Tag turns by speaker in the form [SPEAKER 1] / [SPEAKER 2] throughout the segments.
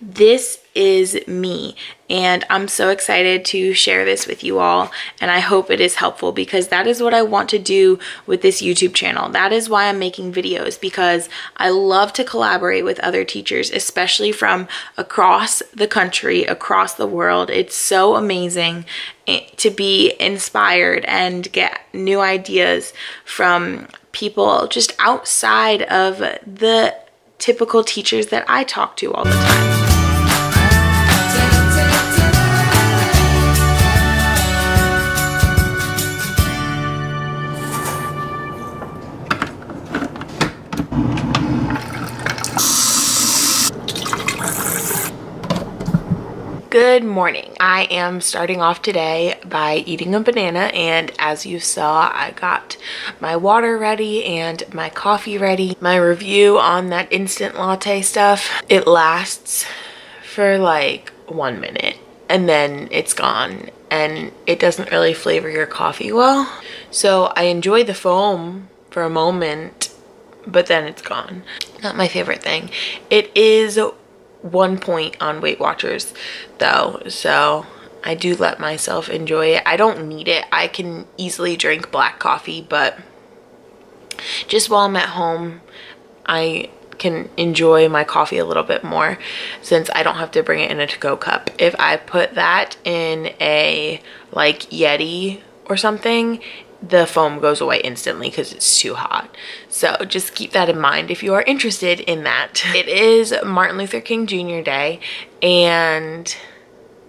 [SPEAKER 1] this is me, and I'm so excited to share this with you all, and I hope it is helpful because that is what I want to do with this YouTube channel. That is why I'm making videos, because I love to collaborate with other teachers, especially from across the country, across the world. It's so amazing to be inspired and get new ideas from people just outside of the typical teachers that I talk to all the time. Good morning. I am starting off today by eating a banana, and as you saw, I got my water ready and my coffee ready. My review on that instant latte stuff, it lasts for like 1 minute and then it's gone, and it doesn't really flavor your coffee well. So I enjoy the foam for a moment, but then it's gone. Not my favorite thing. It is 1 point on Weight Watchers though, so I do let myself enjoy it. I don't need it. I can easily drink black coffee, but just while I'm at home, I can enjoy my coffee a little bit more since I don't have to bring it in a to-go cup. If I put that in a like Yeti or something, the foam goes away instantly because it's too hot. So just keep that in mind if you are interested in that. It is Martin Luther King Jr. Day, and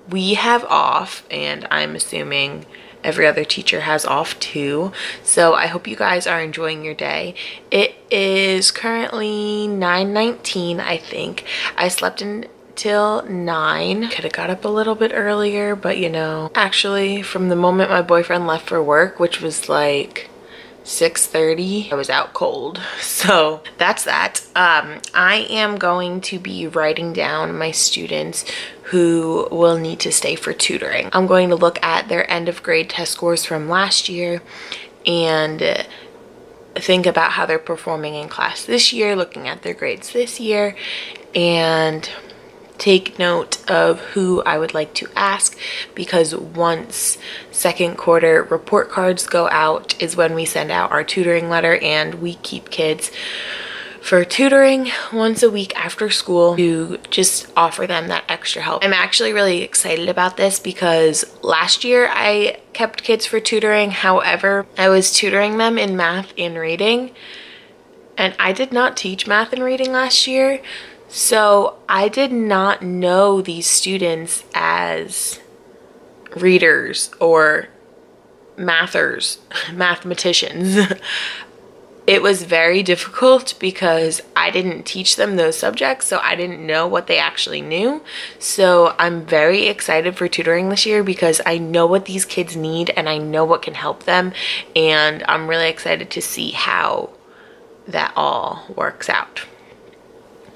[SPEAKER 1] we have off, and I'm assuming every other teacher has off too. So I hope you guys are enjoying your day. It is currently 9:19, I think. I slept till 9. Could have got up a little bit earlier, but you know, actually from the moment my boyfriend left for work, which was like 6:30, I was out cold. So that's that. I am going to be writing down my students who will need to stay for tutoring. I'm going to look at their end of grade test scores from last year and think about how they're performing in class this year, looking at their grades this year, and take note of who I would like to ask, because once second quarter report cards go out is when we send out our tutoring letter, and we keep kids for tutoring once a week after school to just offer them that extra help. I'm actually really excited about this because last year I kept kids for tutoring. However, I was tutoring them in math and reading, and I did not teach math and reading last year. So I did not know these students as readers or mathematicians. It was very difficult because I didn't teach them those subjects, so I didn't know what they actually knew. So I'm very excited for tutoring this year because I know what these kids need and I know what can help them, and I'm really excited to see how that all works out.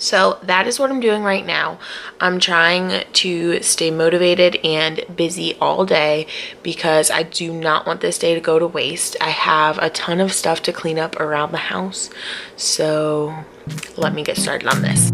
[SPEAKER 1] So that is what I'm doing right now. I'm trying to stay motivated and busy all day because I do not want this day to go to waste. I have a ton of stuff to clean up around the house. So let me get started on this.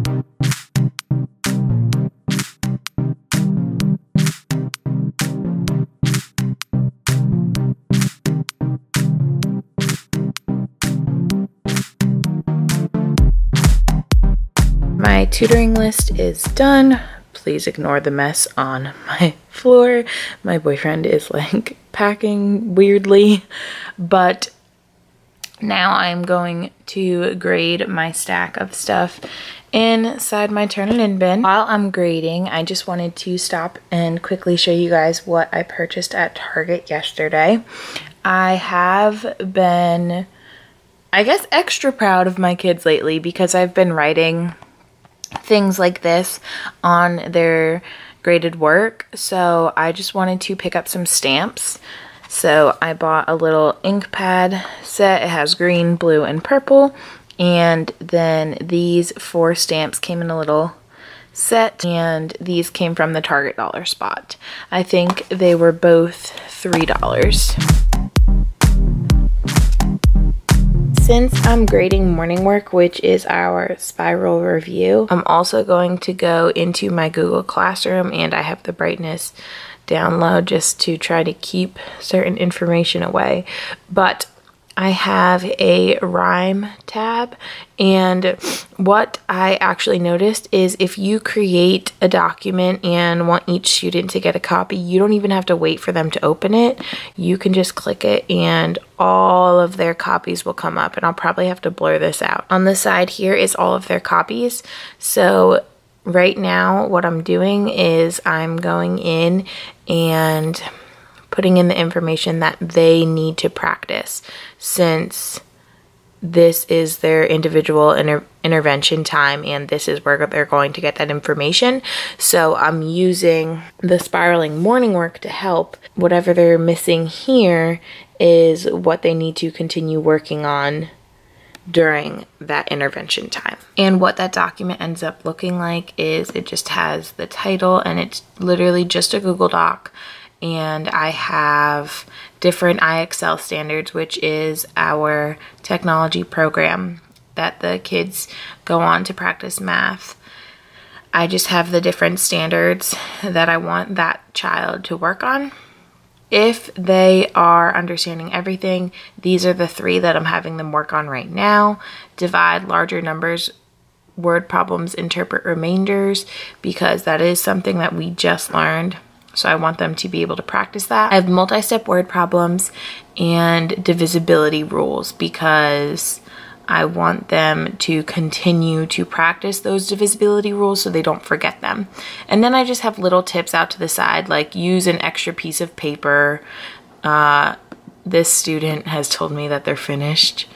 [SPEAKER 1] My tutoring list is done. Please ignore the mess on my floor. My boyfriend is like packing weirdly, but now I'm going to grade my stack of stuff inside my Turnitin bin. While I'm grading, I just wanted to stop and quickly show you guys what I purchased at Target yesterday. I have been, I guess, extra proud of my kids lately because I've been writing things like this on their graded work, so I just wanted to pick up some stamps. So I bought a little ink pad set. It has green, blue, and purple, and then these 4 stamps came in a little set, and these came from the Target dollar spot. I think they were both $3. Since I'm grading morning work, which is our spiral review, I'm also going to go into my Google Classroom, and I have the brightness down low just to try to keep certain information away. But I have a rhyme tab, and what I actually noticed is if you create a document and want each student to get a copy, you don't even have to wait for them to open it. You can just click it and all of their copies will come up, and I'll probably have to blur this out. On the side here is all of their copies. So right now what I'm doing is I'm going in and putting in the information that they need to practice, since this is their individual intervention time and this is where they're going to get that information. So I'm using the spiraling morning work to help. Whatever they're missing here is what they need to continue working on during that intervention time. And what that document ends up looking like is it just has the title, and it's literally just a Google Doc. And I have different IXL standards, which is our technology program that the kids go on to practice math. I just have the different standards that I want that child to work on. If they are understanding everything, these are the 3 that I'm having them work on right now. Divide larger numbers, word problems, interpret remainders, because that is something that we just learned. So I want them to be able to practice that. I have multi-step word problems and divisibility rules because I want them to continue to practice those divisibility rules so they don't forget them. And then I just have little tips out to the side, like use an extra piece of paper. This student has told me that they're finished.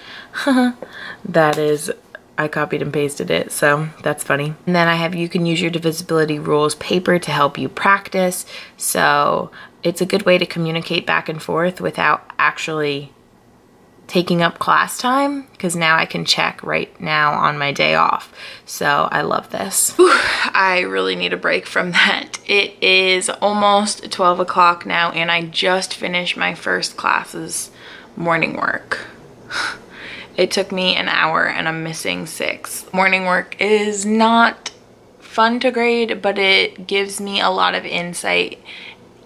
[SPEAKER 1] That is, I copied and pasted it, so that's funny. And then I have you can use your divisibility rules paper to help you practice. So it's a good way to communicate back and forth without actually taking up class time, because now I can check right now on my day off. So I love this. Whew, I really need a break from that. It is almost 12 o'clock now, and I just finished my first class's morning work. It took me an hour and I'm missing 6. Morning work is not fun to grade, but it gives me a lot of insight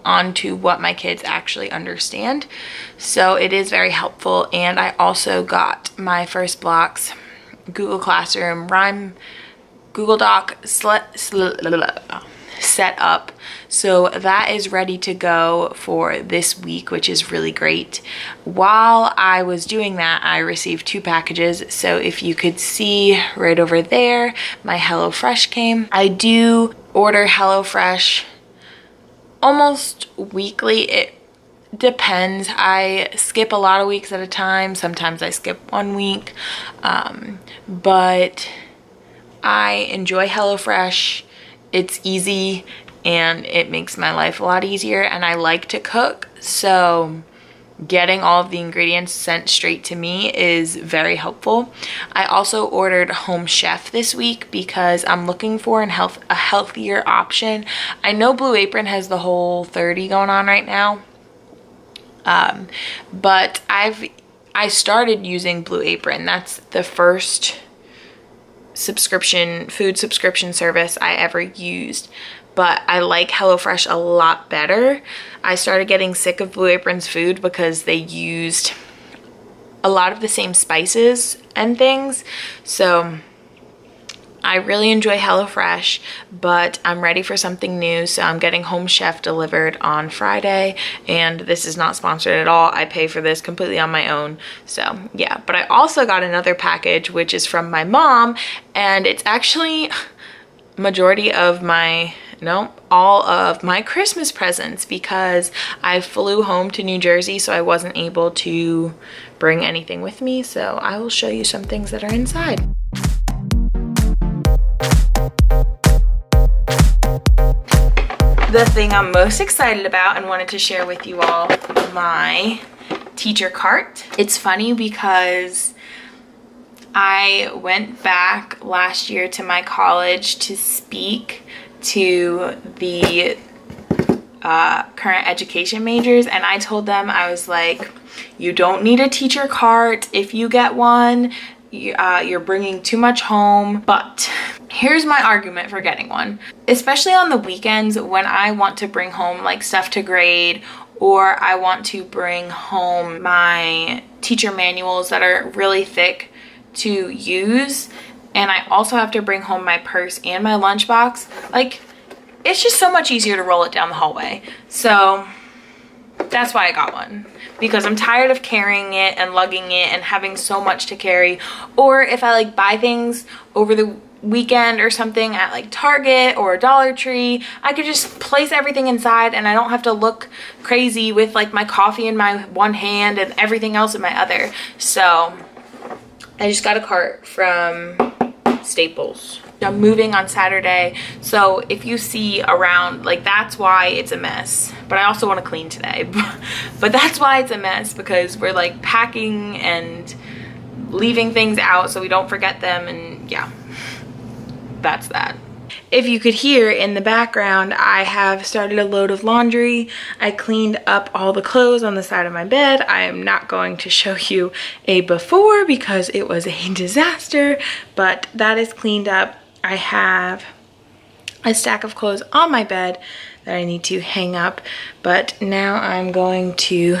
[SPEAKER 1] onto what my kids actually understand. So it is very helpful. And I also got my first blocks Google Classroom rhyme Google Doc set up. So that is ready to go for this week, which is really great. While I was doing that, I received 2 packages. So if you could see right over there, my HelloFresh came. I do order HelloFresh almost weekly. It depends. I skip a lot of weeks at a time. Sometimes I skip 1 week, but I enjoy HelloFresh. It's easy and it makes my life a lot easier, and I like to cook, so getting all of the ingredients sent straight to me is very helpful. I also ordered Home Chef this week because I'm looking for a healthier option. I know Blue Apron has the Whole30 going on right now, but I started using Blue Apron. That's the first food subscription service I ever used, but I like HelloFresh a lot better. I started getting sick of Blue Apron's food because they used a lot of the same spices and things. So I really enjoy HelloFresh, but I'm ready for something new. So I'm getting Home Chef delivered on Friday, and this is not sponsored at all. I pay for this completely on my own. So yeah, but I also got another package, which is from my mom, and it's actually all of my Christmas presents, because I flew home to New Jersey, so I wasn't able to bring anything with me. So I will show you some things that are inside. The thing I'm most excited about and wanted to share with you all, my teacher cart. It's funny because I went back last year to my college to speak to the current education majors, and I told them, I was like, you don't need a teacher cart. If you get one, you're bringing too much home. But here's my argument for getting one. Especially on the weekends when I want to bring home like stuff to grade, or I want to bring home my teacher manuals that are really thick to use, and I also have to bring home my purse and my lunchbox. Like, it's just so much easier to roll it down the hallway. So that's why I got one, because I'm tired of carrying it and lugging it and having so much to carry. Or if I like buy things over the weekend or something at like Target or Dollar Tree, I could just place everything inside and I don't have to look crazy with like my coffee in my one hand and everything else in my other. So I just got a cart from Staples. I'm moving on Saturday, so if you see around, like, that's why it's a mess. But I also want to clean today. But that's why it's a mess, because we're like packing and leaving things out so we don't forget them, and yeah, that's that. If you could hear in the background, I have started a load of laundry. I cleaned up all the clothes on the side of my bed. I am not going to show you a before because it was a disaster, but that is cleaned up. I have a stack of clothes on my bed that I need to hang up, but now I'm going to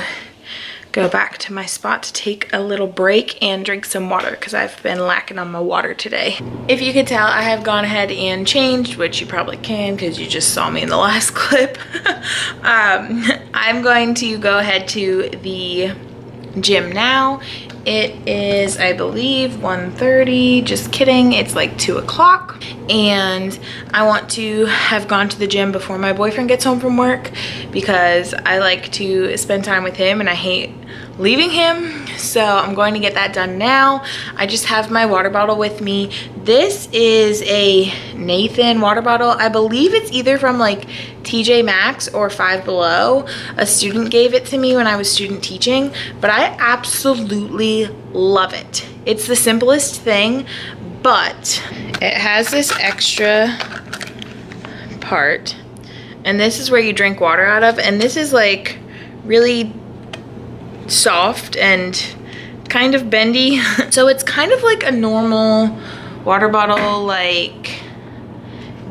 [SPEAKER 1] go back to my spot to take a little break and drink some water because I've been lacking on my water today. If you could tell, I have gone ahead and changed, which you probably can because you just saw me in the last clip. I'm going to go ahead to the gym now. It is, I believe, 1:30. Just kidding, it's like 2 o'clock. And I want to have gone to the gym before my boyfriend gets home from work because I like to spend time with him and I hate leaving him. So I'm going to get that done now. I just have my water bottle with me. This is a Nathan water bottle. I believe it's either from like TJ Maxx or Five Below. A student gave it to me when I was student teaching, but I absolutely love it. It's the simplest thing, but it has this extra part, and this is where you drink water out of, and this is like really soft and kind of bendy. So it's kind of like a normal water bottle like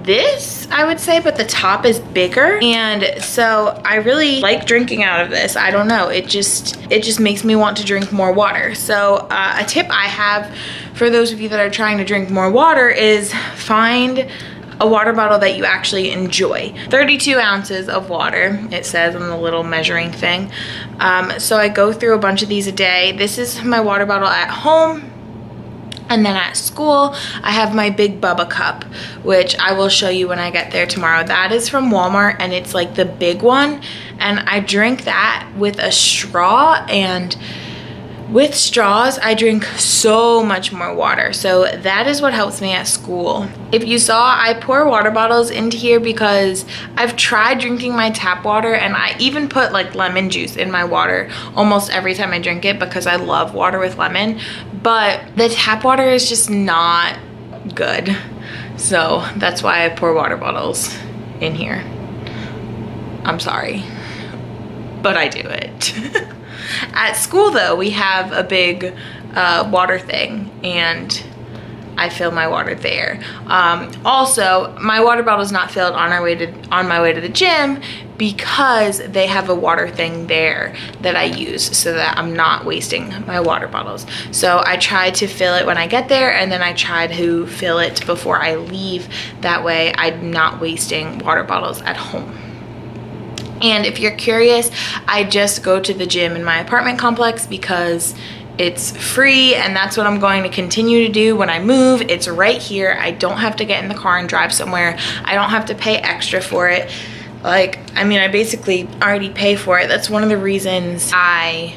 [SPEAKER 1] this, I would say, but the top is bigger. And so I really like drinking out of this. I don't know, it just makes me want to drink more water. So a tip I have for those of you that are trying to drink more water is find a water bottle that you actually enjoy. 32 ounces of water, it says on the little measuring thing. So I go through a bunch of these a day. This is my water bottle at home. And then at school, I have my big Bubba cup, which I will show you when I get there tomorrow. That is from Walmart, and it's like the big one. And I drink that with a straw, and with straws, I drink so much more water. So that is what helps me at school. If you saw, I pour water bottles into here because I've tried drinking my tap water, and I even put like lemon juice in my water almost every time I drink it because I love water with lemon. But the tap water is just not good. So that's why I pour water bottles in here. I'm sorry, but I do it. At school though, we have a big water thing, and I fill my water there. Also, my water bottle is not filled on my way to the gym because they have a water thing there that I use so that I'm not wasting my water bottles. So I try to fill it when I get there, and then I try to fill it before I leave. That way I'm not wasting water bottles at home. And if you're curious, I just go to the gym in my apartment complex because it's free, and that's what I'm going to continue to do when I move. It's right here. I don't have to get in the car and drive somewhere. I don't have to pay extra for it. Like, I mean, I basically already pay for it. That's one of the reasons I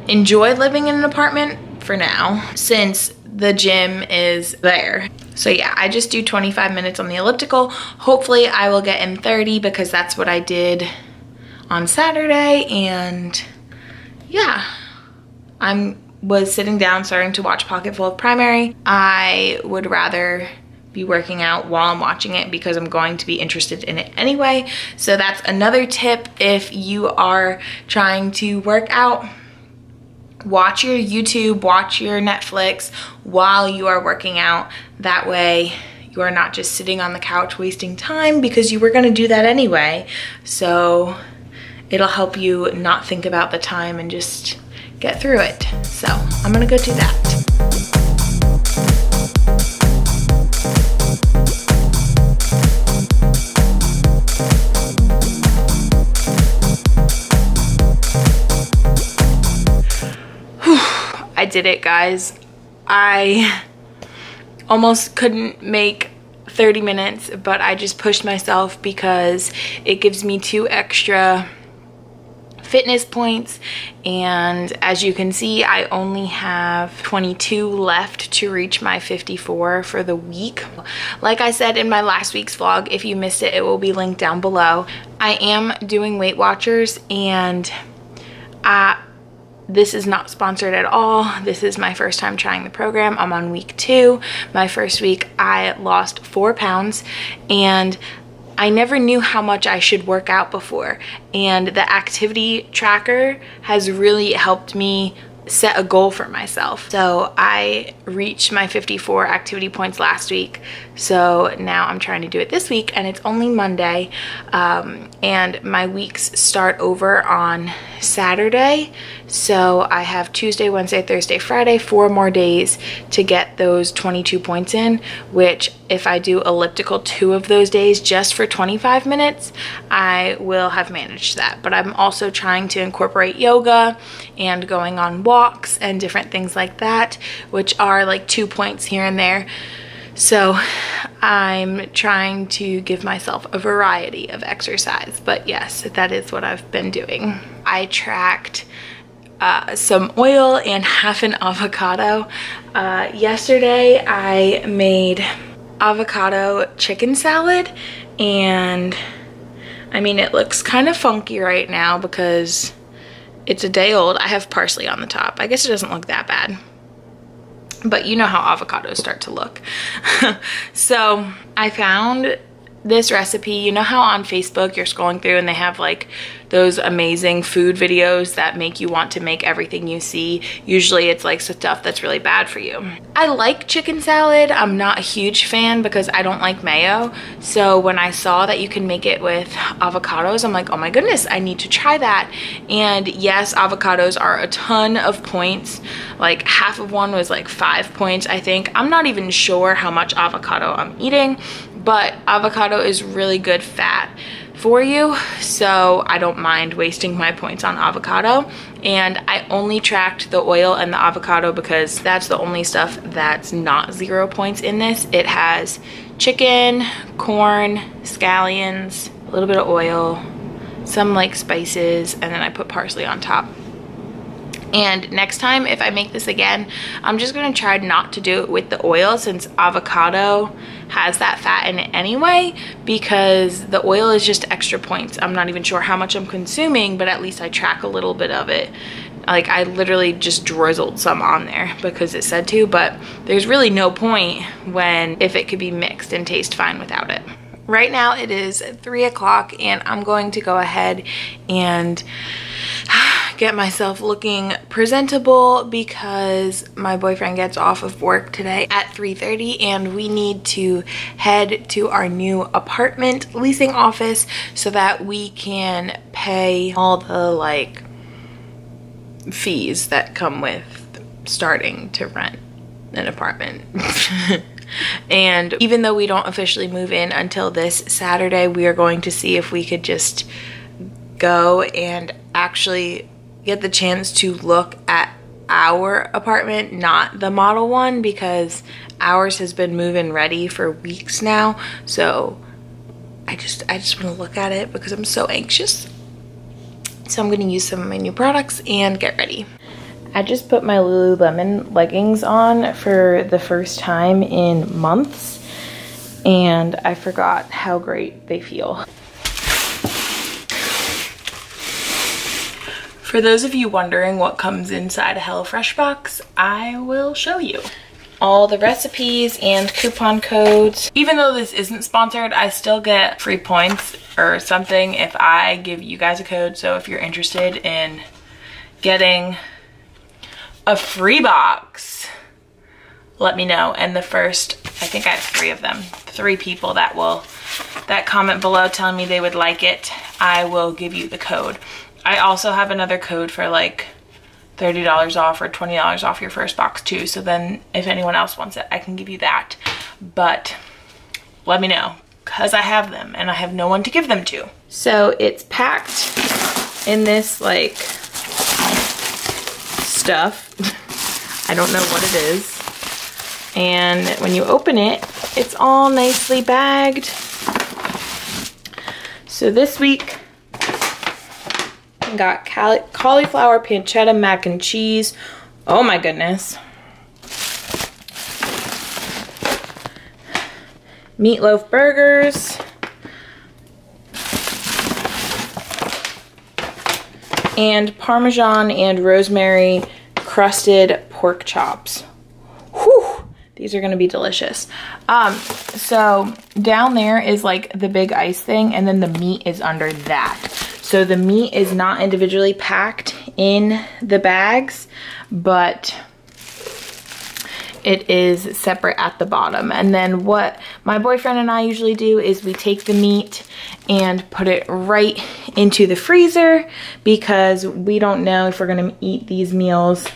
[SPEAKER 1] enjoy living in an apartment for now, since the gym is there. So yeah, I just do 25 minutes on the elliptical. Hopefully I will get in 30 because that's what I did on Saturday. And yeah, was sitting down starting to watch Pocketful of Primary. I would rather be working out while I'm watching it because I'm going to be interested in it anyway. So that's another tip. If you are trying to work out, watch your YouTube, watch your Netflix while you are working out. That way you are not just sitting on the couch wasting time, because you were going to do that anyway. So it'll help you not think about the time and just get through it. So I'm gonna go do that. I did it, guys. I almost couldn't make 30 minutes, but I just pushed myself because it gives me 2 extra fitness points, and as you can see, I only have 22 left to reach my 54 for the week. Like I said in my last week's vlog, if you missed it, it will be linked down below. I am doing Weight Watchers, and this is not sponsored at all. This is my first time trying the program. I'm on week 2. My first week I lost 4 pounds, and I never knew how much I should work out before, and the activity tracker has really helped me set a goal for myself. So I reached my 54 activity points last week, so now I'm trying to do it this week, and it's only Monday, and my weeks start over on Saturday. So I have Tuesday, Wednesday, Thursday, Friday, 4 more days to get those 22 points in, which if I do elliptical 2 of those days just for 25 minutes, I will have managed that. But I'm also trying to incorporate yoga and going on walks and different things like that, which are like 2 points here and there. So I'm trying to give myself a variety of exercise, but yes, that is what I've been doing. I tracked some oil and half an avocado. Yesterday I made avocado chicken salad, and I mean, it looks kind of funky right now because it's a day old. I have parsley on the top. I guess it doesn't look that bad, but you know how avocados start to look. So I found this recipe. You know how on Facebook you're scrolling through and they have like those amazing food videos that make you want to make everything you see? Usually it's like stuff that's really bad for you. I like chicken salad. I'm not a huge fan because I don't like mayo. So when I saw that you can make it with avocados, I'm like, oh my goodness, I need to try that. And yes, avocados are a ton of points. Like half of one was like 5 points, I think. I'm not even sure how much avocado I'm eating, but avocado is really good fat for you, so I don't mind wasting my points on avocado. And I only tracked the oil and the avocado because that's the only stuff that's not 0 points in this. It has chicken, corn, scallions, a little bit of oil, some like spices, and then I put parsley on top. And next time, if I make this again, I'm just gonna try not to do it with the oil, since avocado has that fat in it anyway, because the oil is just extra points. I'm not even sure how much I'm consuming, but at least I track a little bit of it. Like I literally just drizzled some on there because it said to, but there's really no point if it could be mixed and taste fine without it. Right now it is 3 o'clock, and I'm going to go ahead and get myself looking presentable because my boyfriend gets off of work today at 3:30, and we need to head to our new apartment leasing office so that we can pay all the like fees that come with starting to rent an apartment. And even though we don't officially move in until this Saturday, we are going to see if we could just go and actually get the chance to look at our apartment, not the model one, because ours has been move-in ready for weeks now. So I just want to look at it because I'm so anxious. So I'm going to use some of my new products and get ready. I just put my Lululemon leggings on for the first time in months, and I forgot how great they feel. For those of you wondering what comes inside a HelloFresh box, I will show you. all the recipes and coupon codes. Even though this isn't sponsored, I still get free points or something if I give you guys a code. So if you're interested in getting a free box, let me know. And the first, I think I have 3 of them, 3 people that comment below telling me they would like it, I will give you the code. I also have another code for like $30 off or $20 off your first box too. So then if anyone else wants it, I can give you that. But let me know, because I have them and I have no one to give them to. So it's packed in this like stuff. I don't know what it is. And when you open it, it's all nicely bagged. So this week, I got cauliflower pancetta mac and cheese. Oh my goodness. Meatloaf burgers. And Parmesan and rosemary crusted pork chops. Whew, these are gonna be delicious. So down there is like the big ice thing, and then the meat is under that. So the meat is not individually packed in the bags, but it is separate at the bottom. And then what my boyfriend and I usually do is we take the meat and put it right into the freezer, because we don't know if we're gonna eat these meals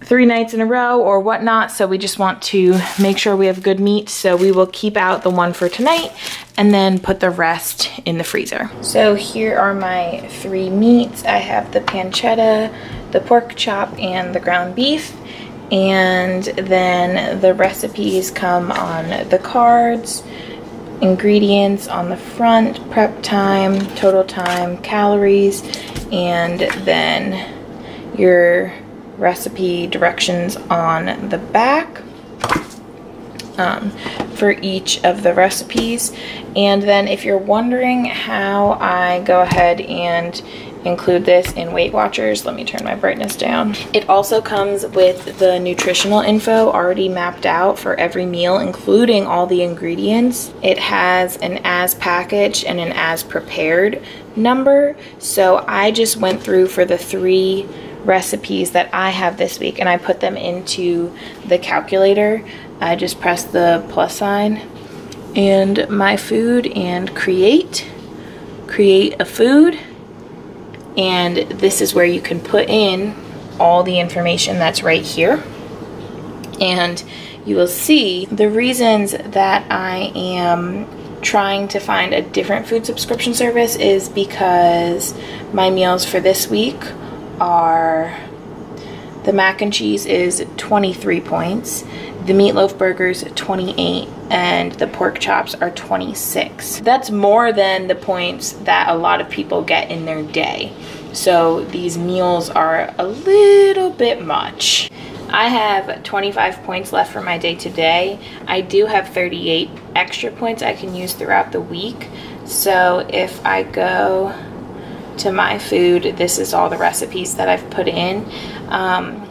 [SPEAKER 1] 3 nights in a row or whatnot, so we just want to make sure we have good meat. So we will keep out the one for tonight and then put the rest in the freezer. So here are my 3 meats. I have the pancetta, the pork chop, and the ground beef. And then the recipes come on the cards, ingredients on the front, prep time, total time, calories, and then your recipe directions on the back for each of the recipes. And then if you're wondering how I go ahead and include this in Weight Watchers, let me turn my brightness down. It also comes with the nutritional info already mapped out for every meal, including all the ingredients. It has an as packaged and an as prepared number. So I just went through for the 3 recipes that I have this week, and I put them into the calculator. I just press the plus sign and my food and create a food, and this is where you can put in all the information that's right here. And you will see the reasons that I am trying to find a different food subscription service is because my meals for this week are, the mac and cheese is 23 points, the meatloaf burgers 28, and the pork chops are 26. That's more than the points that a lot of people get in their day. So these meals are a little bit much. I have 25 points left for my day today. I do have 38 extra points I can use throughout the week. So if I go to my food, this is all the recipes that I've put in.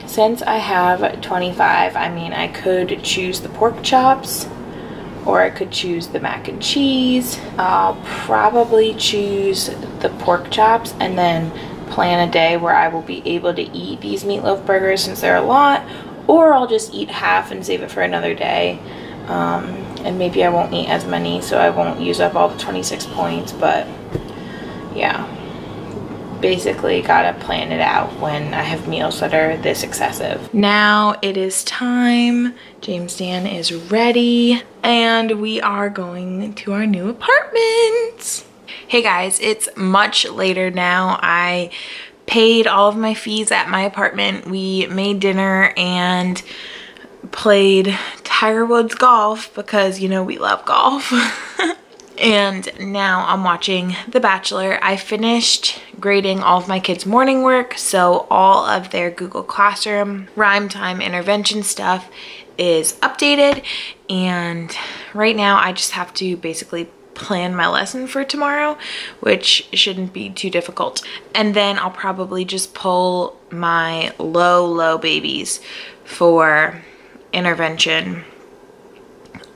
[SPEAKER 1] Since I have 25, I mean, I could choose the pork chops, or I could choose the mac and cheese. I'll probably choose the pork chops and then plan a day where I will be able to eat these meatloaf burgers since they're a lot, or I'll just eat half and save it for another day. And maybe I won't eat as many, so I won't use up all the 26 points, but yeah. Basically gotta plan it out when I have meals that are this excessive. Now it is time. James Dan is ready and we are going to our new apartment. Hey guys, it's much later now. I paid all of my fees at my apartment. We made dinner and played Tiger Woods golf because, you know, we love golf. And now I'm watching The Bachelor. I finished grading all of my kids' morning work, so all of their Google Classroom rhyme time intervention stuff is updated, and right now I just have to basically plan my lesson for tomorrow, which shouldn't be too difficult. And then I'll probably just pull my low babies for intervention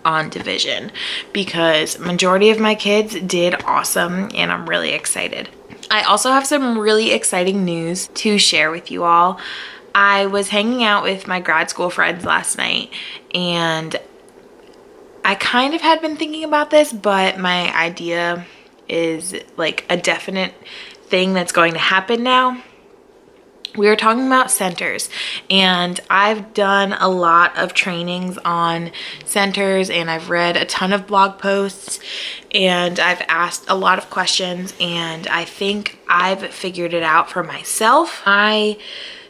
[SPEAKER 1] on division, because majority of my kids did awesome and I'm really excited. I also have some really exciting news to share with you all. I was hanging out with my grad school friends last night, and I kind of had been thinking about this, but my idea is like a definite thing that's going to happen now. We were talking about centers, and I've done a lot of trainings on centers, and I've read a ton of blog posts, and I've asked a lot of questions, and I think I've figured it out for myself. I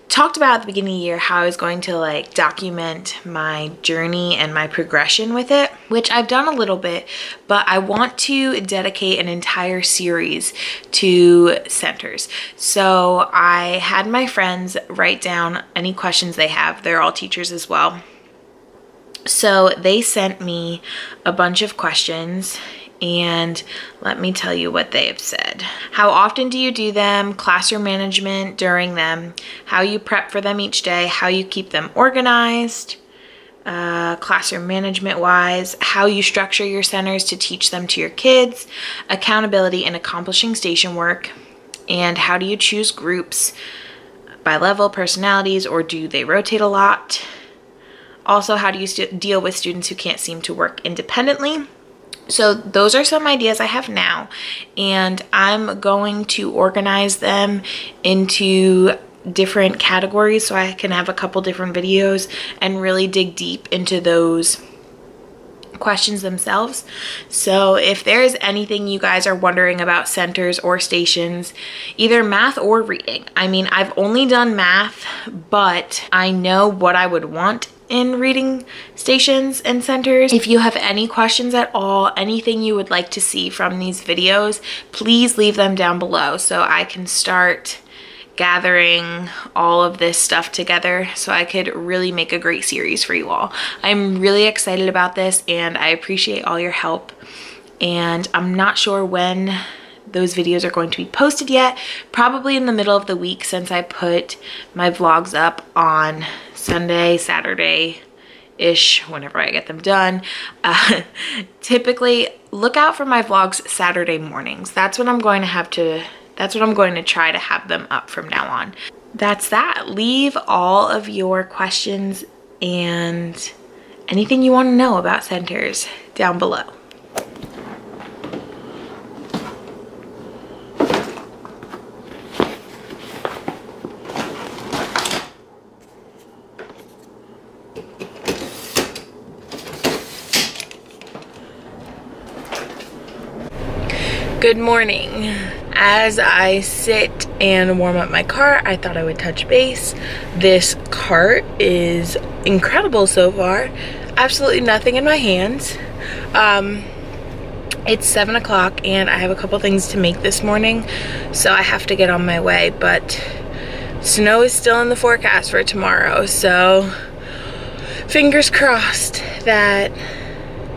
[SPEAKER 1] talked about at the beginning of the year how I was going to like document my journey and my progression with it, which I've done a little bit, but I want to dedicate an entire series to centers. So I had my friends write down any questions they have. They're all teachers as well. So they sent me a bunch of questions, and let me tell you what they have said. How often do you do them? Classroom management during them. How you prep for them each day. How you keep them organized. Classroom management wise. How you structure your centers to teach them to your kids. Accountability in accomplishing station work. And how do you choose groups by level, personalities, or do they rotate a lot? Also, how do you deal with students who can't seem to work independently? So those are some ideas I have now, and I'm going to organize them into different categories so I can have a couple different videos and really dig deep into those questions themselves. So if there's anything you guys are wondering about centers or stations, either math or reading. I mean, I've only done math, but I know what I would want in reading stations and centers. If you have any questions at all, anything you would like to see from these videos, please leave them down below so I can start gathering all of this stuff together so I could really make a great series for you all. I'm really excited about this, and I appreciate all your help, and I'm not sure when those videos are going to be posted yet. Probably in the middle of the week, since I put my vlogs up on Sunday, Saturday-ish, whenever I get them done. Typically, look out for my vlogs Saturday mornings. That's when I'm going to try to have them up from now on. That's that. Leave all of your questions and anything you want to know about centers down below. Good morning. As I sit and warm up my car, I thought I would touch base. This cart is incredible so far. Absolutely nothing in my hands. It's 7 o'clock and I have a couple things to make this morning, so I have to get on my way, but snow is still in the forecast for tomorrow, so fingers crossed that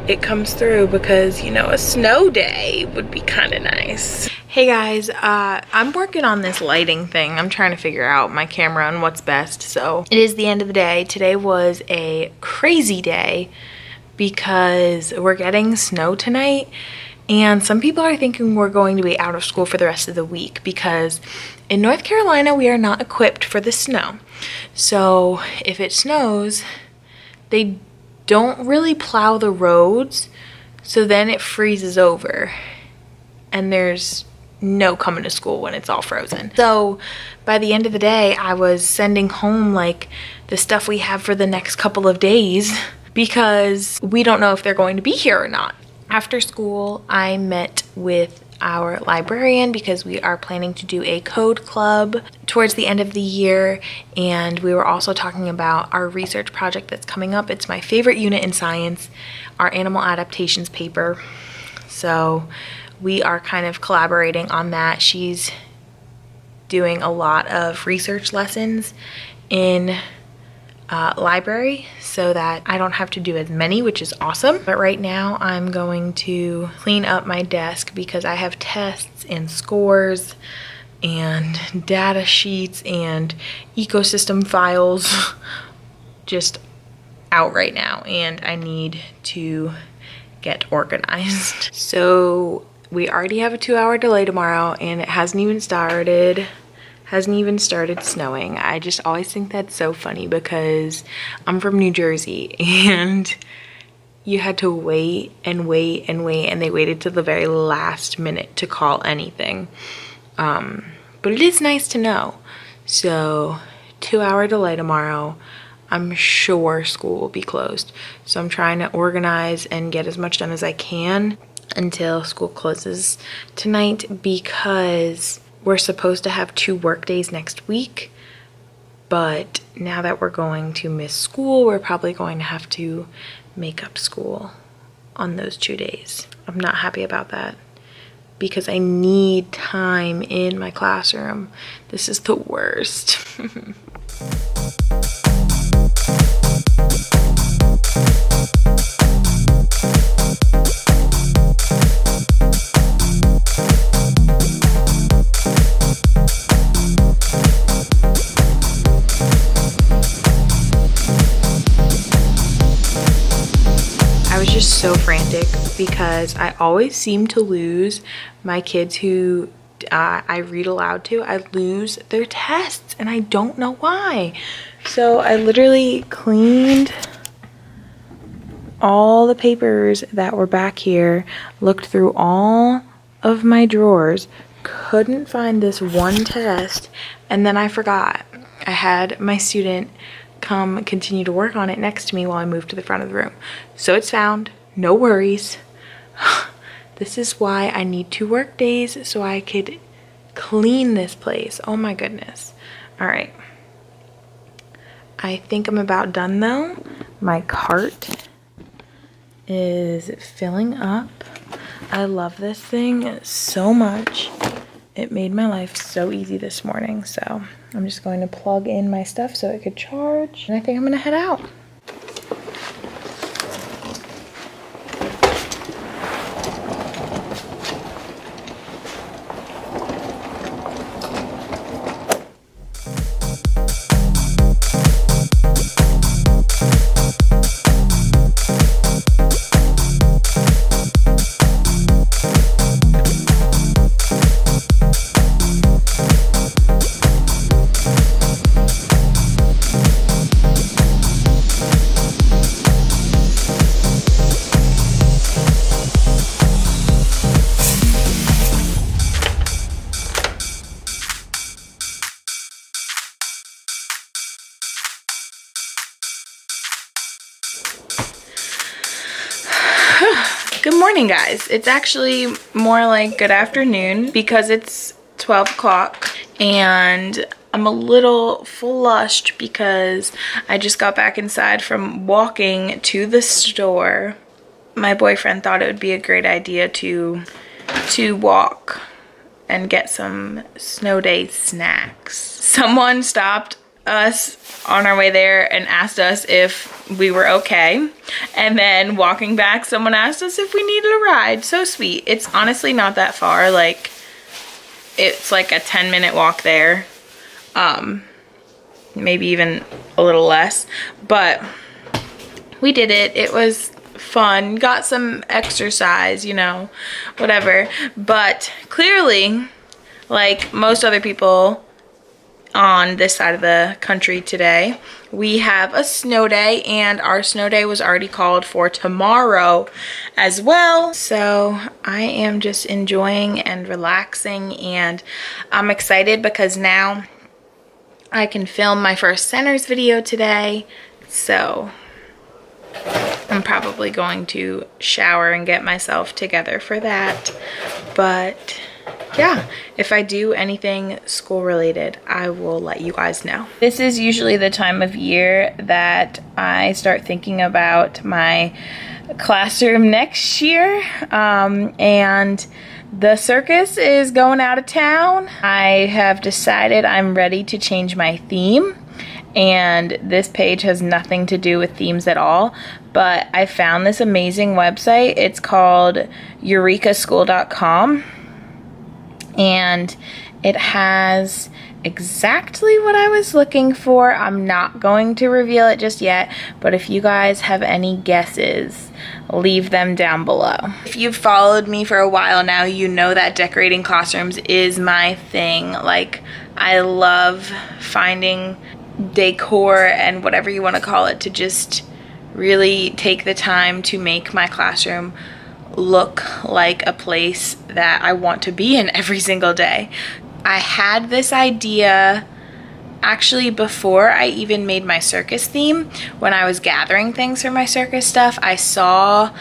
[SPEAKER 1] it comes through, because, you know, a snow day would be kind of nice. Hey guys, I'm working on this lighting thing. I'm trying to figure out my camera and what's best. So it is the end of the day. Today was a crazy day because we're getting snow tonight, and some people are thinking we're going to be out of school for the rest of the week because in North Carolina we are not equipped for the snow. So if it snows, they don't really plow the roads, so then it freezes over and there's no coming to school when it's all frozen. So by the end of the day, I was sending home like the stuff we have for the next couple of days because we don't know if they're going to be here or not. After school, I met with our librarian because we are planning to do a code club towards the end of the year, and we were also talking about our research project that's coming up. It's my favorite unit in science, our animal adaptations paper. So we are kind of collaborating on that. She's doing a lot of research lessons in library so that I don't have to do as many, which is awesome. But right now I'm going to clean up my desk because I have tests and scores and data sheets and ecosystem files just out right now and I need to get organized. So we already have a 2-hour delay tomorrow and it hasn't even started snowing. I just always think that's so funny because I'm from New Jersey and you had to wait and wait and wait, and they waited till the very last minute to call anything. But it is nice to know. So 2-hour delay tomorrow. I'm sure school will be closed. So I'm trying to organize and get as much done as I can until school closes tonight, because we're supposed to have 2 work days next week. But now that we're going to miss school, we're probably going to have to make up school on those 2 days. I'm not happy about that because I need time in my classroom. This is the worst. So frantic because I always seem to lose my kids who I read aloud to. I lose their tests and I don't know why. So I literally cleaned all the papers that were back here, looked through all of my drawers, couldn't find this one test, and then I forgot. I had my student come continue to work on it next to me while I moved to the front of the room. So it's found. No worries. This is why I need 2 work days so I could clean this place. Oh my goodness. All right. I think I'm about done though. My cart is filling up. I love this thing so much. It made my life so easy this morning. So I'm just going to plug in my stuff so it could charge. And I think I'm gonna head out. Good morning, guys. It's actually more like good afternoon because it's 12 o'clock and I'm a little flushed because I just got back inside from walking to the store. My boyfriend thought it would be a great idea to walk and get some snow day snacks. Someone stopped us on our way there and asked us if we were okay, and then walking back someone asked us if we needed a ride. So sweet. It's honestly not that far, like it's like a 10-minute walk there, maybe even a little less, but we did it. It was fun, got some exercise, you know, whatever. But clearly, like most other people on this side of the country today, we have a snow day, and our snow day was already called for tomorrow as well. So I am just enjoying and relaxing, and I'm excited because now I can film my first centers video today. So I'm probably going to shower and get myself together for that. But yeah, if I do anything school related, I will let you guys know. This is usually the time of year that I start thinking about my classroom next year, and the circus is going out of town. I have decided I'm ready to change my theme, and this page has nothing to do with themes at all, but I found this amazing website. It's called eurekaschool.com. and it has exactly what I was looking for. I'm not going to reveal it just yet, but if you guys have any guesses, leave them down below. If you've followed me for a while now, you know that decorating classrooms is my thing. Like, I love finding decor and whatever you want to call it to just really take the time to make my classroom look like a place that I want to be in every single day. I had this idea actually before I even made my circus theme. When I was gathering things for my circus stuff, I saw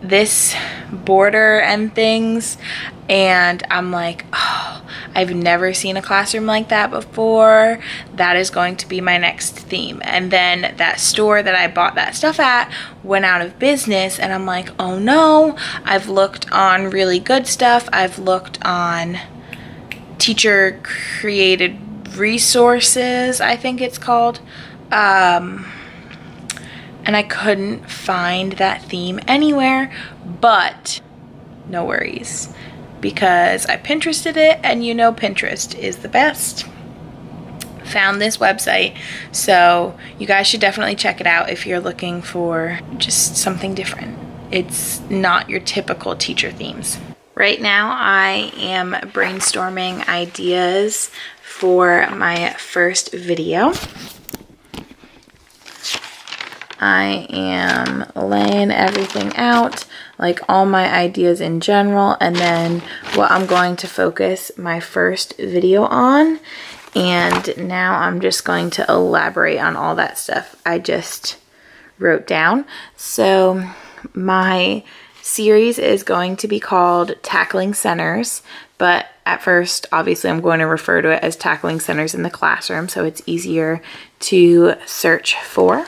[SPEAKER 1] this border and things, and I'm like, oh, I've never seen a classroom like that before. That is going to be my next theme. And then that store that I bought that stuff at went out of business, and I'm like, oh no. I've looked on Really Good Stuff. I've looked on Teacher Created Resources, I think it's called, and I couldn't find that theme anywhere, but no worries, because I Pinterested it, and you know Pinterest is the best. Found this website, so you guys should definitely check it out if you're looking for just something different. It's not your typical teacher themes. Right now I am brainstorming ideas for my first video. I am laying everything out, like all my ideas in general, and then what I'm going to focus my first video on. And now I'm just going to elaborate on all that stuff I just wrote down. So my series is going to be called Tackling Centers, but at first, obviously, I'm going to refer to it as Tackling Centers in the Classroom, so it's easier to search for.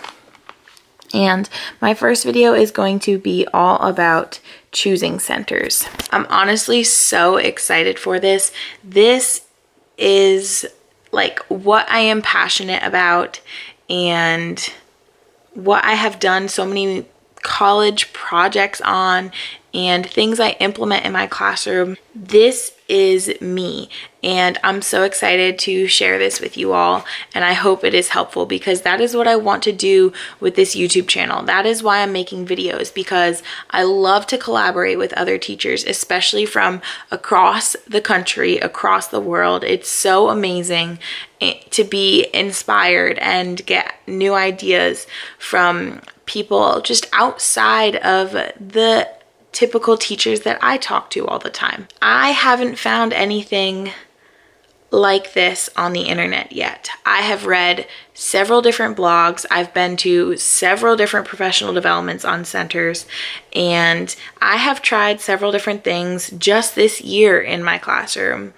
[SPEAKER 1] And my first video is going to be all about choosing centers. I'm honestly so excited for this. This is like what I am passionate about and what I have done so many college projects on and things I implement in my classroom. This is me, and I'm so excited to share this with you all, and I hope it is helpful, because that is what I want to do with this YouTube channel. That is why I'm making videos, because I love to collaborate with other teachers, especially from across the country, across the world. It's so amazing to be inspired and get new ideas from people just outside of the typical teachers that I talk to all the time. I haven't found anything like this on the internet yet. I have read several different blogs. I've been to several different professional developments on centers, and I have tried several different things just this year in my classroom.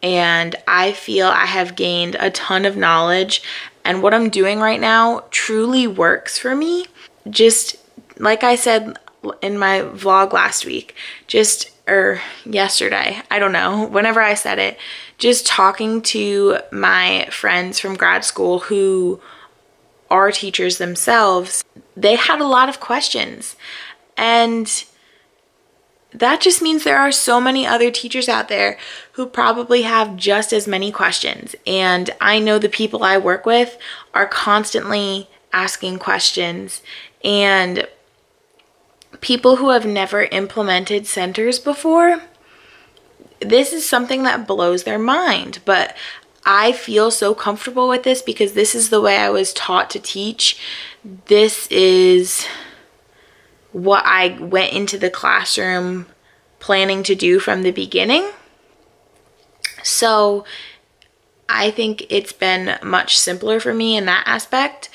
[SPEAKER 1] And I feel I have gained a ton of knowledge, and what I'm doing right now truly works for me. Just like I said in my vlog last week, or yesterday, I don't know, whenever I said it, just talking to my friends from grad school who are teachers themselves, they had a lot of questions. And that just means there are so many other teachers out there who probably have just as many questions. And I know the people I work with are constantly asking questions, and people who have never implemented centers before, this is something that blows their mind. But I feel so comfortable with this because this is the way I was taught to teach. This is what I went into the classroom planning to do from the beginning. So I think it's been much simpler for me in that aspect.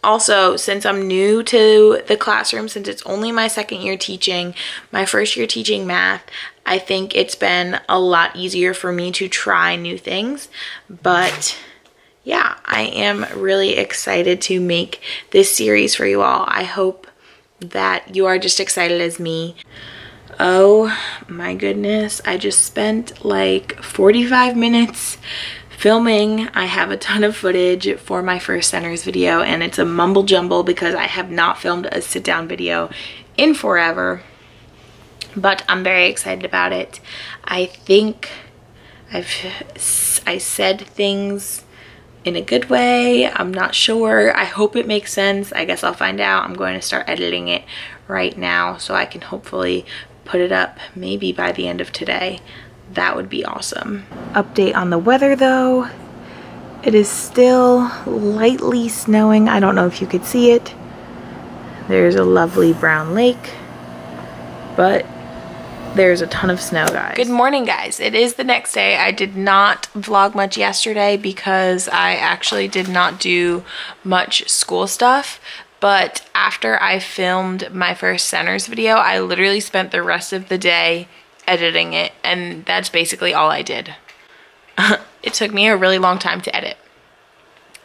[SPEAKER 1] Also, since I'm new to the classroom, since it's only my second year teaching, my first year teaching math, I think it's been a lot easier for me to try new things. But yeah, I am really excited to make this series for you all. I hope that you are just excited as me. Oh my goodness, I just spent like 45 minutes filming. I have a ton of footage for my first centers video, and it's a mumble jumble because I have not filmed a sit down video in forever. but I'm very excited about it. I think I said things in a good way. I'm not sure. I hope it makes sense. I guess I'll find out. I'm going to start editing it right now so I can hopefully put it up maybe by the end of today. That would be awesome. Update on the weather though. It is still lightly snowing. I don't know if you could see it. There's a lovely brown lake, but there's a ton of snow, guys. Good morning, guys. It is the next day. I did not vlog much yesterday because I actually did not do much school stuff. But after I filmed my first centers video, I literally spent the rest of the day editing it, and that's basically all I did. It took me a really long time to edit.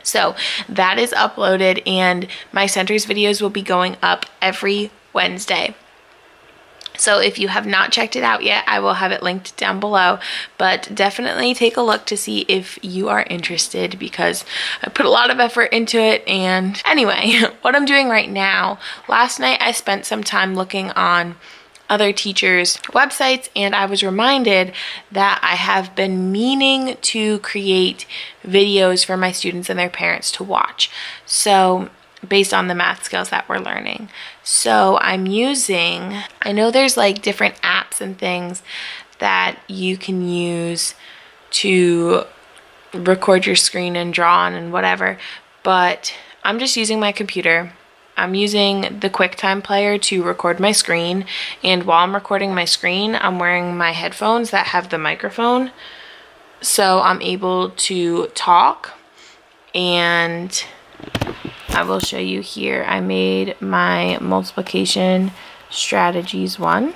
[SPEAKER 1] So that is uploaded, and my centers videos will be going up every Wednesday. So if you have not checked it out yet, I will have it linked down below, but definitely take a look to see if you are interested, because I put a lot of effort into it. And anyway, what I'm doing right now, last night I spent some time looking on other teachers' websites, and I was reminded that I have been meaning to create videos for my students and their parents to watch. So based on the math skills that we're learning. So I'm using, I know there's like different apps and things that you can use to record your screen and draw on and whatever, but I'm just using my computer. I'm using the QuickTime Player to record my screen, and while I'm recording my screen, I'm wearing my headphones that have the microphone, so I'm able to talk. And I will show you here. I made my multiplication strategies one,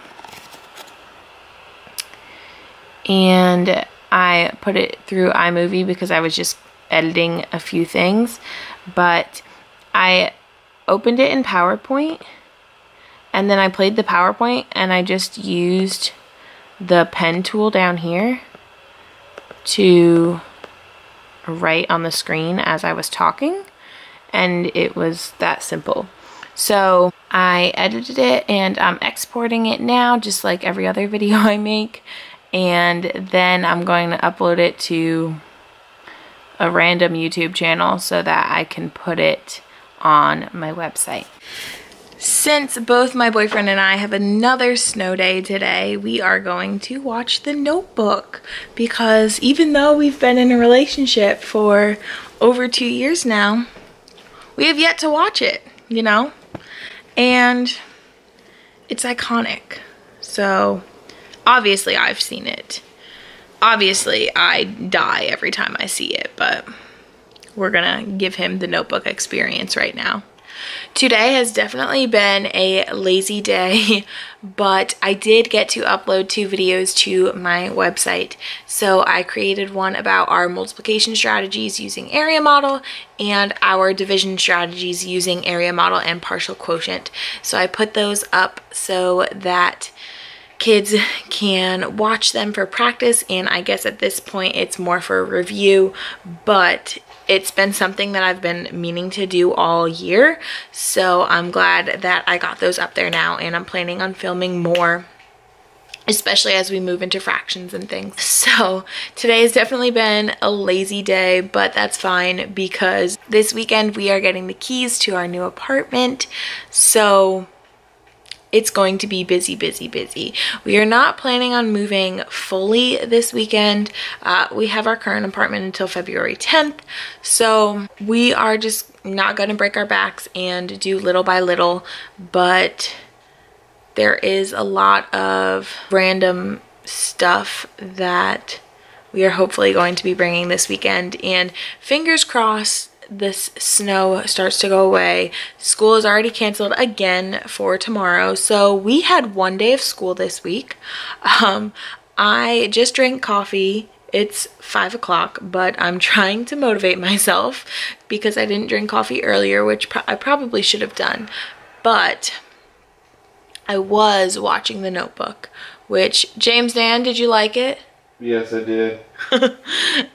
[SPEAKER 1] and I put it through iMovie because I was just editing a few things, but I opened it in PowerPoint, and then I played the PowerPoint, and I just used the pen tool down here to write on the screen as I was talking, and it was that simple. So I edited it, and I'm exporting it now just like every other video I make, and then I'm going to upload it to a random YouTube channel so that I can put it on my website. Since both my boyfriend and I have another snow day today, we are going to watch The Notebook, because even though we've been in a relationship for over 2 years now, we have yet to watch it, you know? And it's iconic. So obviously I've seen it. Obviously I die every time I see it, but we're gonna give him the Notebook experience right now. Today has definitely been a lazy day, but I did get to upload 2 videos to my website. So I created one about our multiplication strategies using area model, and our division strategies using area model and partial quotient. So I put those up so that kids can watch them for practice, and I guess at this point it's more for review, but it's been something that I've been meaning to do all year, so I'm glad that I got those up there now, and I'm planning on filming more, especially as we move into fractions and things. So today has definitely been a lazy day, but that's fine because this weekend we are getting the keys to our new apartment, so it's going to be busy, busy, busy. We are not planning on moving fully this weekend. We have our current apartment until February 10th. So we are just not going to break our backs and do little by little. But there is a lot of random stuff that we are hopefully going to be bringing this weekend. And fingers crossed, this snow starts to go away. School is already canceled again for tomorrow, so we had 1 day of school this week. I just drank coffee. It's 5 o'clock, but I'm trying to motivate myself because I didn't drink coffee earlier, which I probably should have done. But I was watching The Notebook, which, James Dan, did you like it?
[SPEAKER 2] Yes, I did.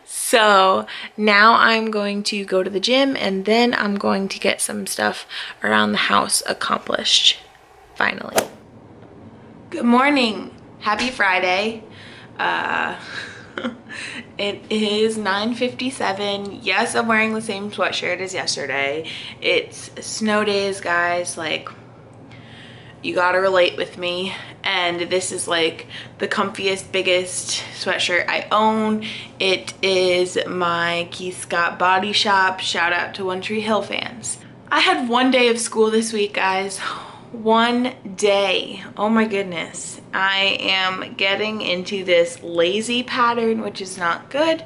[SPEAKER 1] So now I'm going to go to the gym, and then I'm going to get some stuff around the house accomplished, finally. Good morning. Happy Friday. Uh, it is 9:57. Yes, I'm wearing the same sweatshirt as yesterday. It's snow days, guys. Like, you gotta relate with me. And this is like the comfiest, biggest sweatshirt I own. It is my Keith Scott Body Shop. Shout out to One Tree Hill fans. I had one day of school this week, guys. One day. Oh my goodness. I am getting into this lazy pattern, which is not good.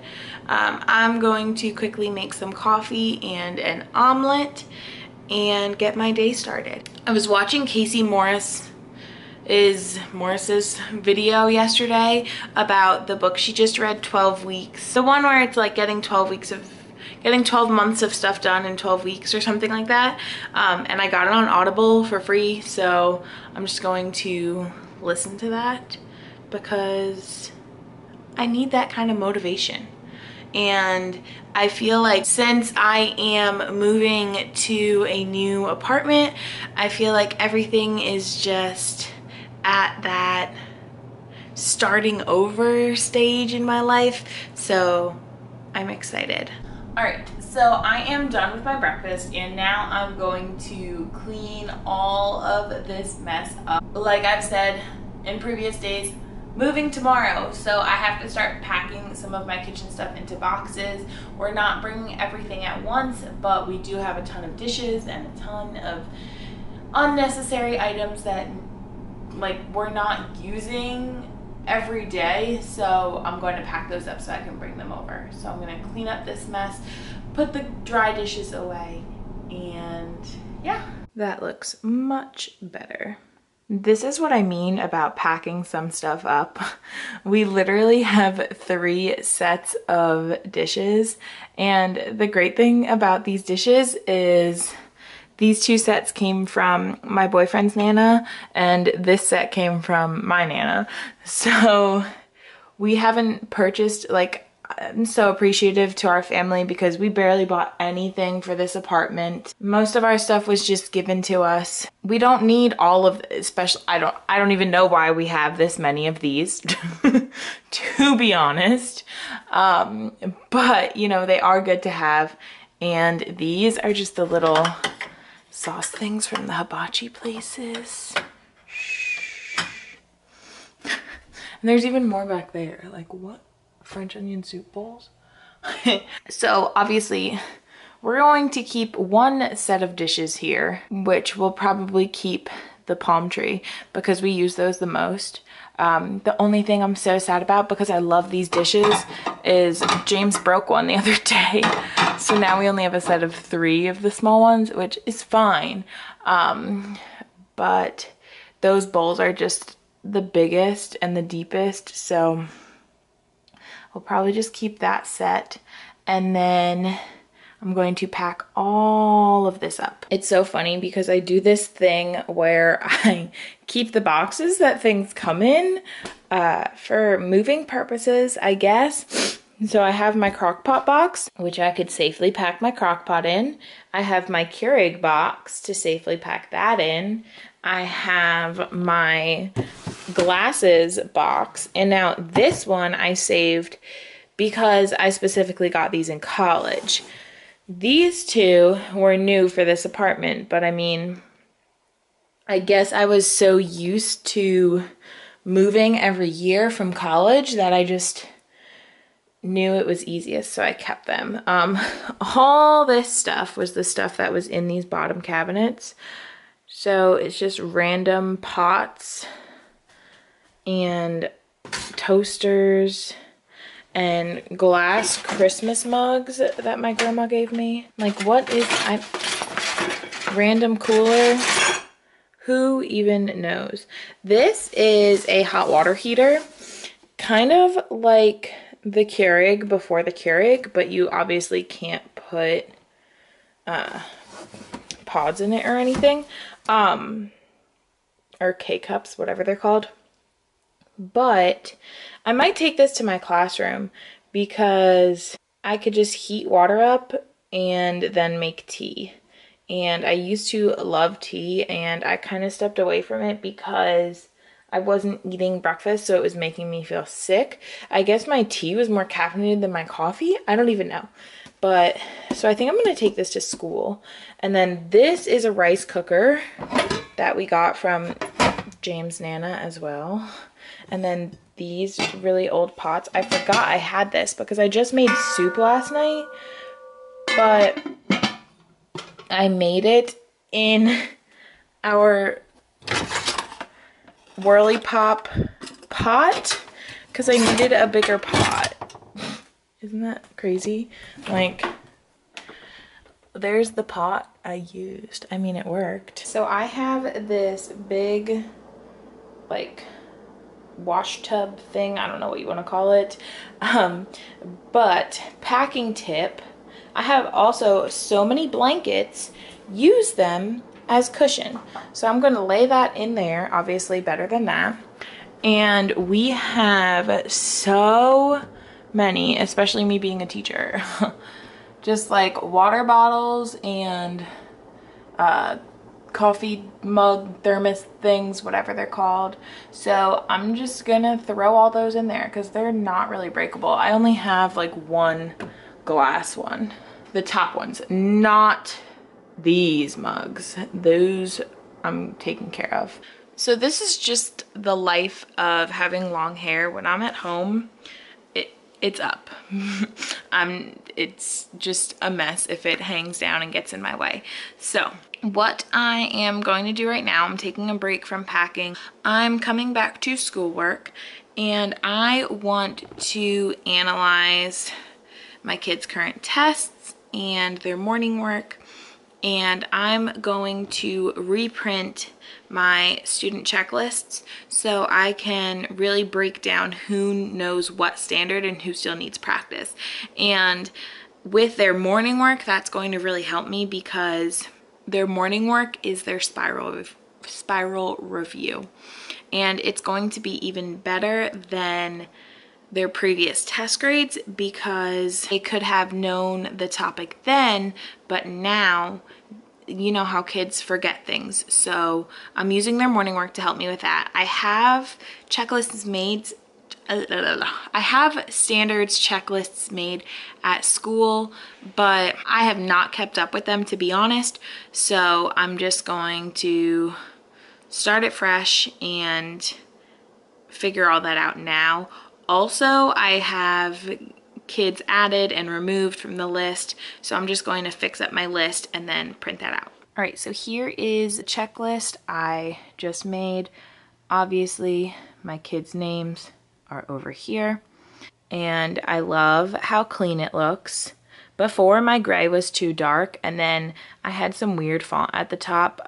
[SPEAKER 1] I'm going to quickly make some coffee and an omelet and get my day started. I was watching Casey Morris's video yesterday about the book she just read, 12 Weeks. The one where it's like getting 12 months of stuff done in 12 weeks or something like that. And I got it on Audible for free, so I'm just going to listen to that because I need that kind of motivation. And I feel like since I am moving to a new apartment, I feel like everything is just at that starting over stage in my life. So I'm excited. All right, so I am done with my breakfast and now I'm going to clean all of this mess up. Like I've said in previous days, moving tomorrow, so I have to start packing some of my kitchen stuff into boxes. We're not bringing everything at once, but we do have a ton of dishes and a ton of unnecessary items that like we're not using every day, so I'm going to pack those up so I can bring them over. So I'm going to clean up this mess, put the dry dishes away, and yeah. That looks much better. This is what I mean about packing some stuff up. We literally have 3 sets of dishes, and the great thing about these dishes is these 2 sets came from my boyfriend's Nana, and this set came from my Nana. So we haven't purchased, like, I'm so appreciative to our family because we barely bought anything for this apartment. Most of our stuff was just given to us. We don't need all of it, especially, I don't even know why we have this many of these, to be honest. But, you know, they are good to have. And these are just the little sauce things from the hibachi places. And there's even more back there. Like, what? French onion soup bowls? So obviously we're going to keep 1 set of dishes here, which will probably keep the palm tree because we use those the most. The only thing I'm so sad about, because I love these dishes, is James broke one the other day. So now we only have a set of 3 of the small ones, which is fine. But those bowls are just the biggest and the deepest, so we'll probably just keep that set. And then I'm going to pack all of this up. It's so funny because I do this thing where I keep the boxes that things come in for moving purposes, I guess. So I have my crock-pot box, which I could safely pack my crock-pot in. I have my Keurig box to safely pack that in. I have my glasses box, and now this one I saved because I specifically got these in college. These 2 were new for this apartment, but I mean, I guess I was so used to moving every year from college that I just knew it was easiest, so I kept them. All this stuff was the stuff that was in these bottom cabinets. So it's just random pots and toasters and glass Christmas mugs that my grandma gave me. Like, what is, random cooler? Who even knows? This is a hot water heater, kind of like the Keurig before the Keurig, but you obviously can't put pods in it or anything. Or K-cups, whatever they're called. But I might take this to my classroom because I could just heat water up and then make tea. And I used to love tea, and I kind of stepped away from it because I wasn't eating breakfast, so it was making me feel sick. I guess my tea was more caffeinated than my coffee. I don't even know. But, so I think I'm gonna take this to school. And then this is a rice cooker that we got from James Nana as well. And then these really old pots. I forgot I had this because I just made soup last night, but I made it in our Whirly Pop pot because I needed a bigger pot. Isn't that crazy? Like, there's the pot I used. I mean, it worked. So I have this big, like, wash tub thing. I don't know what you want to call it. But packing tip, I have also so many blankets. Use them as cushion. So I'm going to lay that in there, obviously better than that. And we have so many, especially me being a teacher, just like water bottles and coffee mug, thermos things, whatever they're called. So I'm just gonna throw all those in there because they're not really breakable. I only have like one glass one. The top ones, not these mugs. Those I'm taking care of. So this is just the life of having long hair. When I'm at home, it's up. It's just a mess if it hangs down and gets in my way. So what I am going to do right now, I'm taking a break from packing. I'm coming back to schoolwork and I want to analyze my kids' current tests and their morning work. And I'm going to reprint my student checklists so I can really break down who knows what standard and who still needs practice. And with their morning work, that's going to really help me because their morning work is their spiral review. And it's going to be even better than their previous test grades because they could have known the topic then, but now you know how kids forget things. So I'm using their morning work to help me with that. I have checklists made. I have standards checklists made at school, but I have not kept up with them, to be honest. So I'm just going to start it fresh and figure all that out now. Also, I have kids added and removed from the list, so I'm just going to fix up my list and then print that out. All right, so here is the checklist I just made. Obviously, my kids' names are over here, and I love how clean it looks. Before, my gray was too dark, and then I had some weird font at the top,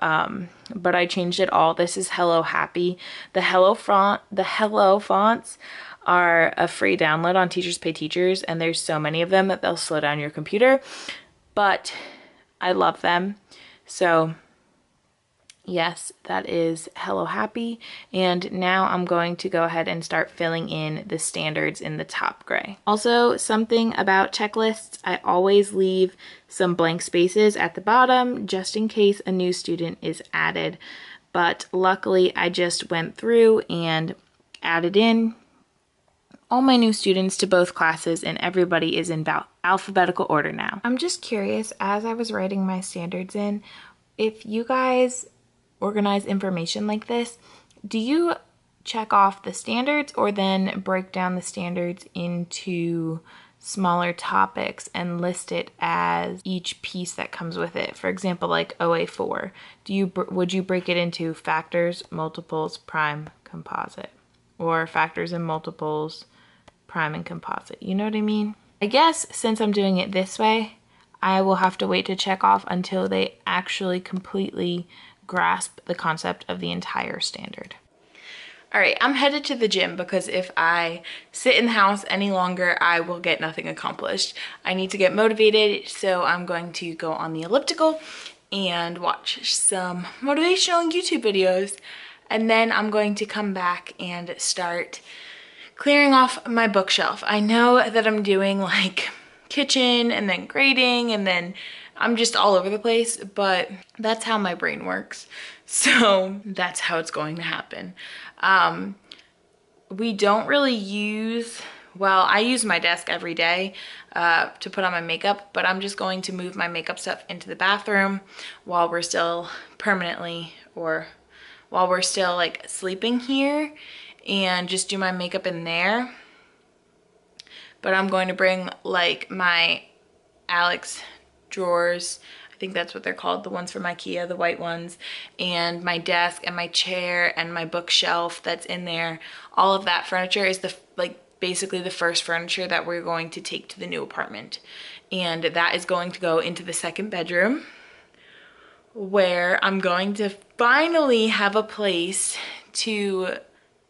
[SPEAKER 1] but I changed it all. This is Hello Happy. The Hello fonts are a free download on Teachers Pay Teachers, and there's so many of them that they'll slow down your computer, but I love them. So yes, that is Hello Happy. And now I'm going to go ahead and start filling in the standards in the top gray. Also, something about checklists, I always leave some blank spaces at the bottom just in case a new student is added. But luckily, I just went through and added in all my new students to both classes, and everybody is in alphabetical order now. I'm just curious, as I was writing my standards in, if you guys organize information like this, do you check off the standards or then break down the standards into smaller topics and list it as each piece that comes with it? For example, like OA4, would you break it into factors, multiples, prime, composite, or factors and multiples, prime and composite? You know what I mean? I guess since I'm doing it this way, I will have to wait to check off until they actually completely grasp the concept of the entire standard. All right, I'm headed to the gym because if I sit in the house any longer, I will get nothing accomplished. I need to get motivated, so I'm going to go on the elliptical and watch some motivational YouTube videos, and then I'm going to come back and start clearing off my bookshelf. I know that I'm doing like kitchen and then grading and then I'm just all over the place, but that's how my brain works. So that's how it's going to happen. We don't really use, well, I use my desk every day to put on my makeup, but I'm just going to move my makeup stuff into the bathroom while we're still permanently, or while we're still like sleeping here, and just do my makeup in there. But I'm going to bring like my Alex drawers, I think that's what they're called, the ones from IKEA, the white ones, and my desk and my chair and my bookshelf that's in there. All of that furniture is basically the first furniture that we're going to take to the new apartment. And that is going to go into the second bedroom, where I'm going to finally have a place to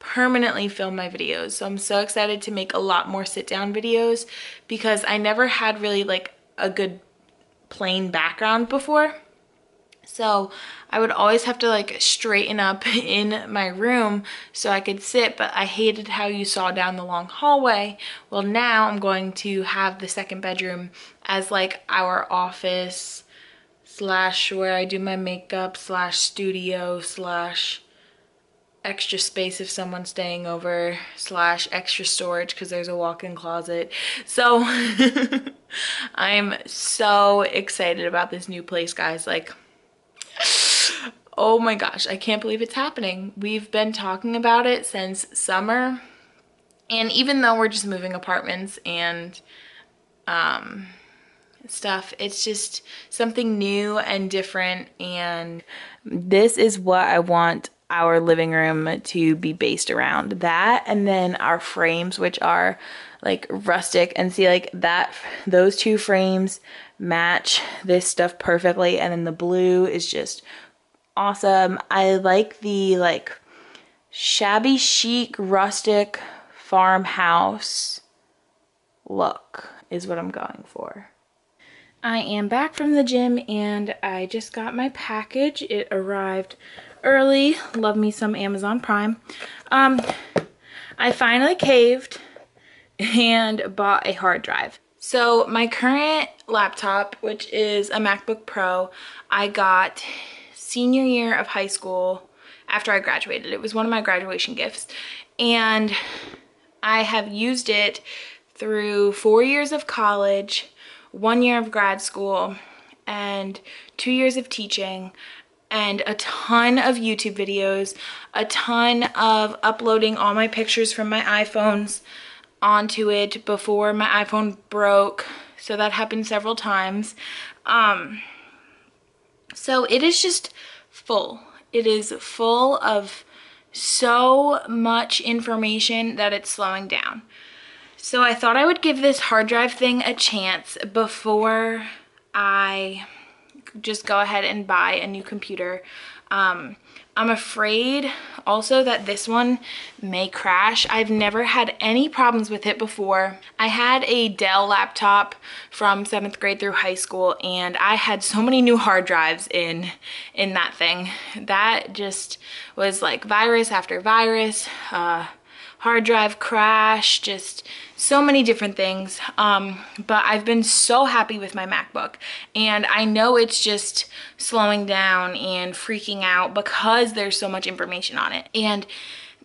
[SPEAKER 1] permanently film my videos. So I'm so excited to make a lot more sit down videos, because I never had really like a good plain background before. So I would always have to like straighten up in my room so I could sit, but I hated how you saw down the long hallway. Well, now I'm going to have the second bedroom as like our office slash where I do my makeup slash studio slash extra space if someone's staying over slash extra storage because there's a walk-in closet. So I'm so excited about this new place, guys. Like, oh my gosh, I can't believe it's happening. We've been talking about it since summer, and even though we're just moving apartments and stuff, it's just something new and different, and this is what I want our living room to be based around. That, and then our frames, which are like rustic, and see like that, those two frames match this stuff perfectly, and then the blue is just awesome. I like the like shabby chic rustic farmhouse look is what I'm going for. I am back from the gym and I just got my package. It arrived early. Love me some Amazon Prime. I finally caved and bought a hard drive. So my current laptop, which is a MacBook Pro, I got senior year of high school after I graduated. It was one of my graduation gifts, and I have used it through 4 years of college, 1 year of grad school, and 2 years of teaching, and a ton of YouTube videos, a ton of uploading all my pictures from my iPhones onto it before my iPhone broke. So that happened several times. So it is just full. It is full of so much information that it's slowing down. So I thought I would give this hard drive thing a chance before I just go ahead and buy a new computer. I'm afraid also that this one may crash. I've never had any problems with it before. I had a Dell laptop from 7th grade through high school, and I had so many new hard drives in that thing. That just was like virus after virus, hard drive crash, just so many different things. But I've been so happy with my MacBook, and I know it's just slowing down and freaking out because there's so much information on it. And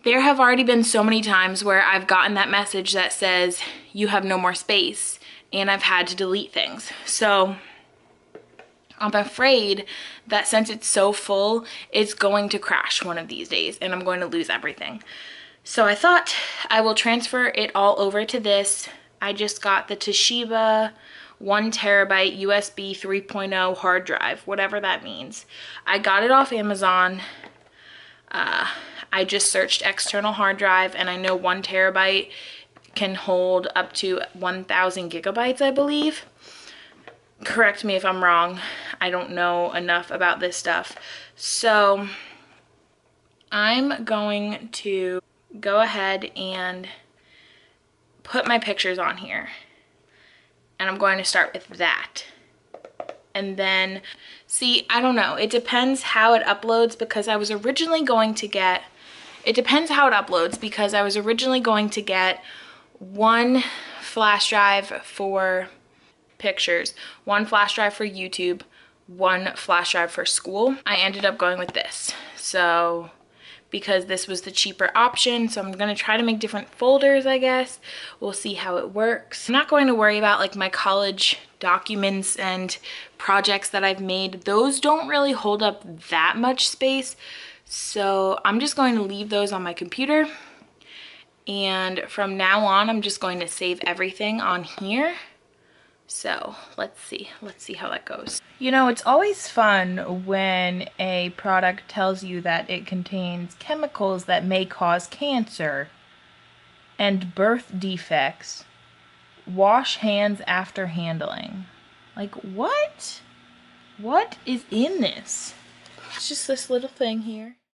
[SPEAKER 1] there have already been so many times where I've gotten that message that says you have no more space, and I've had to delete things. So I'm afraid that since it's so full, it's going to crash one of these days and I'm going to lose everything. So I thought I will transfer it all over to this. I just got the Toshiba 1 terabyte USB 3.0 hard drive, whatever that means. I got it off Amazon. I just searched external hard drive, and I know 1 terabyte can hold up to 1,000 gigabytes, I believe. Correct me if I'm wrong. I don't know enough about this stuff. So I'm going to go ahead and put my pictures on here, and I'm going to start with that. And then, see, I don't know, it depends how it uploads, because I was originally going to get, one flash drive for pictures, one flash drive for YouTube, one flash drive for school. I ended up going with this. So because this was the cheaper option. So I'm gonna try to make different folders, I guess. We'll see how it works. I'm not going to worry about like my college documents and projects that I've made. Those don't really hold up that much space. So I'm just going to leave those on my computer. And from now on, I'm just going to save everything on here. So let's see how that goes. You know, it's always fun when a product tells you that it contains chemicals that may cause cancer and birth defects. Wash hands after handling. Like, what? What is in this? It's just this little thing here.